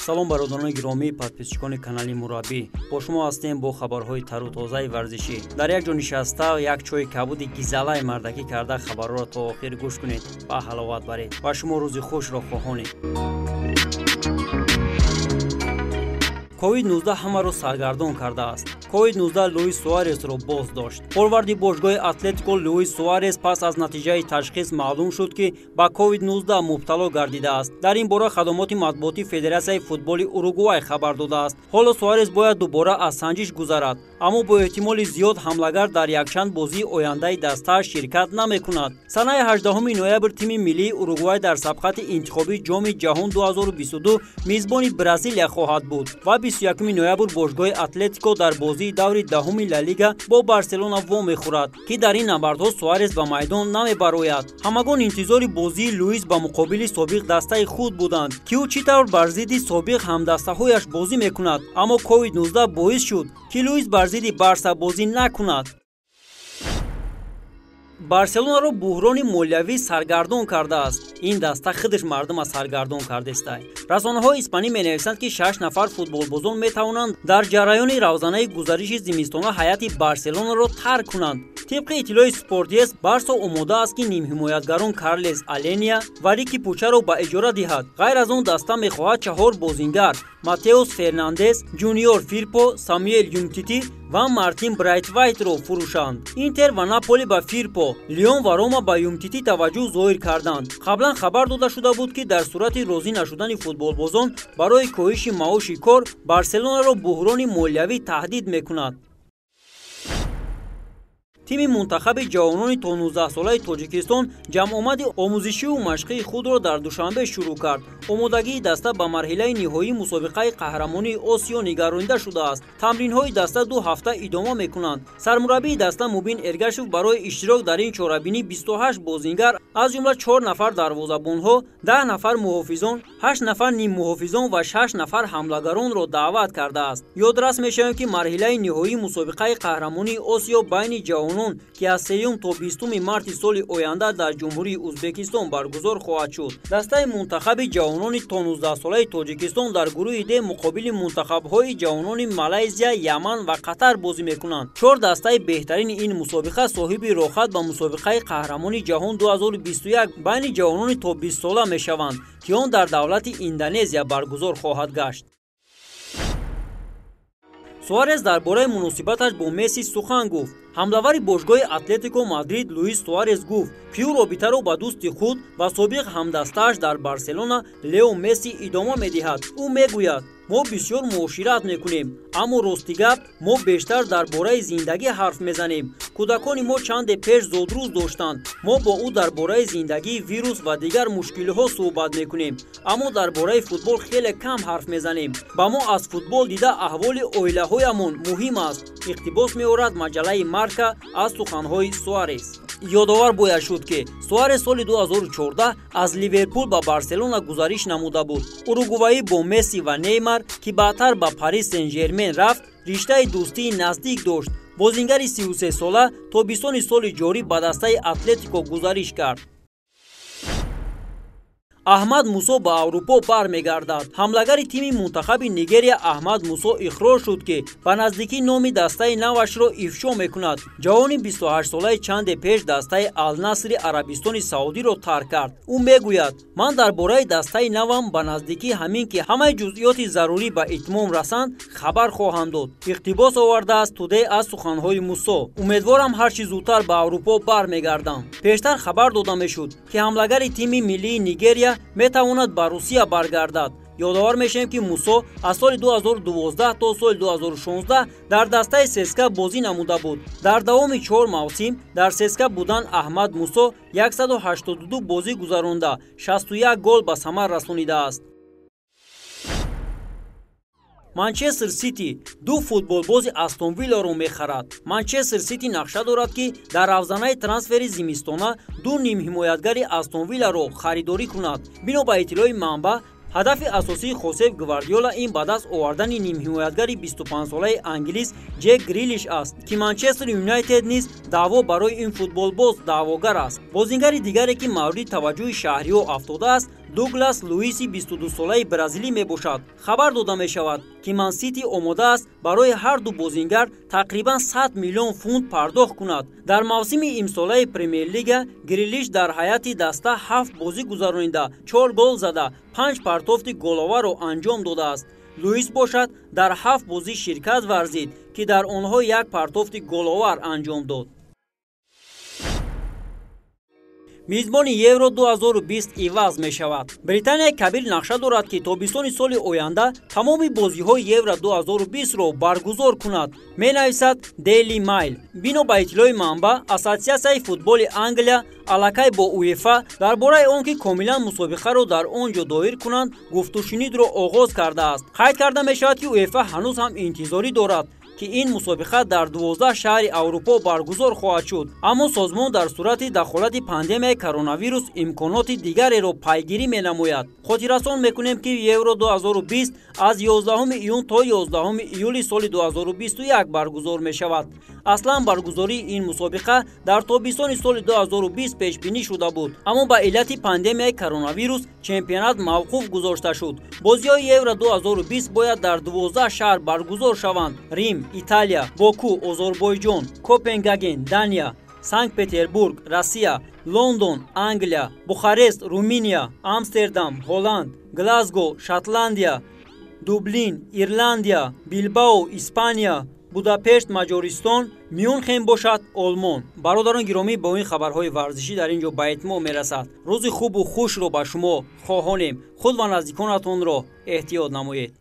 салом бародарони гиромии подписчикони канали Мураббӣ. Бо шумо ҳастем бо хабарҳои тару тозаи варзишӣ. Дар як ҷо нишаста як чойи кабуди гизалаи мардакӣ карда хабарҳоро то охир гӯш кунед ва ҳаловат баред ва шумо рӯзи хушро хоҳонед. COVID-19 ҳамаро саргардон кардааст. COVID-19 Луис Суаресро боз дошт. Форварди бошгоҳи Атлетико Луис Суарес пас аз натиҷаи ташхис маълум шуд, ки ба COVID-19 мубтало гардидааст. Дар ин бора хадамоти матбуоти Федератсияи футболи Уругвай хабар додааст. ҳоло Суарес бояд дубора аз санҷиш гузарад, аммо бо эҳтимоли зиёд ҳамлагар дар якчанд бозии ояндаи дастааш ширкат намекунад. Санаи 18 ноябр тими миллии Уругвай дар сабқати интихоби ҷоми ҷаҳон 2022 мизбони Бразилия хоҳад буд ва 21 ноябр бошгоҳи Атлетико дар бозии даври даҳуми Ла Лига бо Барселона во мехӯрад, ки дар ин набардҳо Суарес ба майдон намебарояд. Ҳамагон интизори бозии Луис ба муқобили собиқ дастаи худ буданд, ки ӯ чӣ тавр бар зидди собиқ ҳамдастаҳояш бозӣ мекунад, аммо COVID-19 боис шуд, ки Луис бар зидди Барса бозӣ накунад. Барселонаро буҳрони молиявӣ саргардон кардааст. Ин даста худаш мардума саргардон кардестай. Расонаҳои испанӣ менависанд, ки 6 нафар футболбозон метавонанд дар ҷараёни равзанаи гузариши зимистона ҳайати Барселонаро тарк кунанд. Тибқи иттилои Спортес, Барса омода аст, ки нимҳимоятгарон Карлес Аления ва Рики Пучаро ба иҷора диҳад. Ғайр аз он даста мехоҳад 4 бозингар Матеус Фернандес, Ҷуниор Фирпо, Самуэл Юмтити ва Мартин Брайтвайтро фурӯшанд. Интер ва Наполи ба Фирпо, Лион ва Рома ба Юмтити таваҷҷӯҳ зоҳир карданд. Қаблан хабар дода шуда буд, ки дар сурати розӣ нашудани футболбозон барои коҳиши маоши кор Барселонаро буҳрони молиявӣ таҳдид мекунад. Тими мунтахаби ҷавонони то 19-солаи Тоҷикистон ҷамъомади омӯзишиву машқии худро дар душанбе шурӯъ кард. Омодагии даста ба марҳилаи ниҳоии мусобиқаи қаҳрамонии Осиё нигаронида шудааст. Тамринҳои даста 2 ҳафта идома мекунанд. Сармураббии даста Мубин Эргашев барои иштирок дар ин чорабинӣ 28 бозингар, аз ҷумла 4 нафар дарвозабонҳо, 10 нафар муҳофизон, 8 нафар ниммуҳофизон ва 6 нафар ҳамлагаронро даъват кардааст. Ёдрас мешавем, ки марҳилаи ниҳоии мусобиқаи қаҳрамонии Осиё байни ҷавонон, ки аз 3 то 20 марти соли оянда дар ҷумҳурии Узбекистон баргузор хоҳад шуд. Дастаи мунтахаби ҷавонони то 19-солаи Тоҷикистон дар гурӯҳи Д муқобили мунтахабҳои ҷавонони Малайзия, Яман ва Қатар бозӣ мекунанд. 4 дастаи беҳтарини ин мусобиқа соҳиби рохат ба мусобиқаи қаҳрамони ҷаҳон 2021 байни ҷавонони то 20 сола мешаванд, ки он дар давлати Индонезия баргузор хоҳад гашт. Суарес дар бораи муносибаташ бо Месси сухан гуфт. ҳамлавари бошгоҳи Атлетико Мадрид Луис Суарес гуфт, ки ӯ робитаро ба дӯсти худ ва собиқ ҳамдастааш дар Барселона Лео Месси идома медиҳад. ӯ мегӯяд: мо бисёр муошират мекунем, аммо рости гап мо бештар дар бораи зиндагӣ ҳарф мезанем. кӯдакони мо чанде пеш зодрӯз доштанд. мо бо ӯ дар бораи зиндагӣ, вирус ва дигар мушкилиҳо суҳбат мекунем, аммо дар бораи футбол хеле кам ҳарф мезанем. ба мо аз футбол дида аҳволи оилаҳоямон муҳим аст. иқтибос меорад маҷалаи Марка аз суханҳои Суарес. ёдовар бояд шуд, ки Суарес соли 2014 аз Ливерпул ба Барселона гузариш намуда буд. уругваӣ бо Месси ва Неймар, ки баъдтар ба Пари Сен-Жермен рафт, риштаи дӯстии наздик дошт. бозингари 33 сола тобистони соли ҷорӣ ба дастаи Атлетико гузариш кард. Аҳмад Мусо ба Аврупо бармегардад. ҳамлагари тими мунтахаби Нигерия Аҳмад Мусо иқрор шуд, ки ба наздикӣ номи дастаи навашро ифшо мекунад. ҷавони 28-солаи чанде пеш дастаи Ал-Насри Арабистони Саудиро тарк кард. ӯ мегӯяд: ман дар бораи дастаи навам ба наздикӣ ҳамин ки ҳамаи ҷузъиёти зарурӣ ба итмом расанд хабар хоҳам дод. иқтибос овардааст Тудей аз суханҳои Мусо. умедворам ҳар чӣ зудтар ба Аврупо бармегардам. пештар хабар дода мешуд, ки ҳамлагари тими миллии Нигерия метавонад ба Русия баргардад. ёдовар мешавем, ки Мусо аз соли 2012 то соли 2016 дар дастаи ССКА бозӣ намуда буд. дар давоми 4 мавсим дар ССКА будан Аҳмад Мусо 182 бозӣ гузаронда 61 гол ба самар расонидааст. Манчестер Сити 2 футболбози Астон Вилларо мехарад. Манчестер Сити нақша дорад, ки дар равзанаи трансфери зимистона 2 нимҳимоятгари Астон Вилларо харидорӣ кунад. бино ба иттилои манба, ҳадафи асосии Хосеп Гвардиола ин ба даст овардани нимҳимоятгари 25-солаи англис Ҷек Грилиш аст, ки Манчестер Юнайтед низ даъво барои ин футболбоз даъвогар аст. бозингари дигаре, ки мавриди таваҷҷӯҳи шаҳриҳо афтодааст, дуглас луиси 22-солаи бразилӣ мебошад. хабар дода мешавад ки ман сити омода аст барои ҳар ду бозингар тақрибан 100 миллион фунт пардохт кунад. дар мавсими имсолаи премер-лига Грилиш дар ҳайати даста 7 бозӣ гузаронида 4 гол зада 5 партофти головарро анҷом додааст. луис бошад дар 7 бозӣ ширкат варзид ки дар онҳо 1 партофти головар анҷом дод. мизбони евро 2020 иваз мешавад. британия кабир нақша дорад ки тобистони соли оянда тамоми бозиҳои евро 2020-ро баргузор кунад, менависад Daily Mail. бино ба иттилои манба, ассотсиатсияи футболи Англия аллакай бо УЕФА дар бораи он ки комилан мусобиқаро дар он ҷо доир кунанд, гуфтушунидро оғоз кардааст. қайд карда мешавад ки УЕФА ҳанӯз ҳам интизорӣ дорад ки ин мусобиқа дар 12 шаҳри Аврупо баргузор хоҳад шуд. аммо созмон дар сурати дахолати пандемияи коронавирус имконоти дигареро пайгирӣ менамояд. хотиррасон мекунем ки евро 2020 аз 11 июн то 11 июли соли 2021 баргузор мешавад. аслан баргузории ин мусобиқа дар тобистони соли 2020 пешбинӣ шуда буд, аммо ба иллати пандемияи коронавирус чемпионат мавқуф гузошта шуд. бозиҳои евро 2020 бояд дар 12 шаҳр баргузор шаванд: Рим, Италия, Боку, Озарбойҷон, Копенгаген, Дания, Санкт-Петербург, Россия, Лондон, Англия, Бухарест, Румыния, Амстердам, Ҳолланд, Глазго, Шотландия, Дублин, Ирландия, Билбао, Испания, Будапешт, Маҷористон, Мюнхен бошад, Олмон. бародарон гиромӣ, бо ин хабарҳои варзишӣ дар ин ҷо ба итмом мерасад. рӯзи хубу хушро ба шумо хоҳонем. худ ва наздиконатонро эҳтиёт намоед.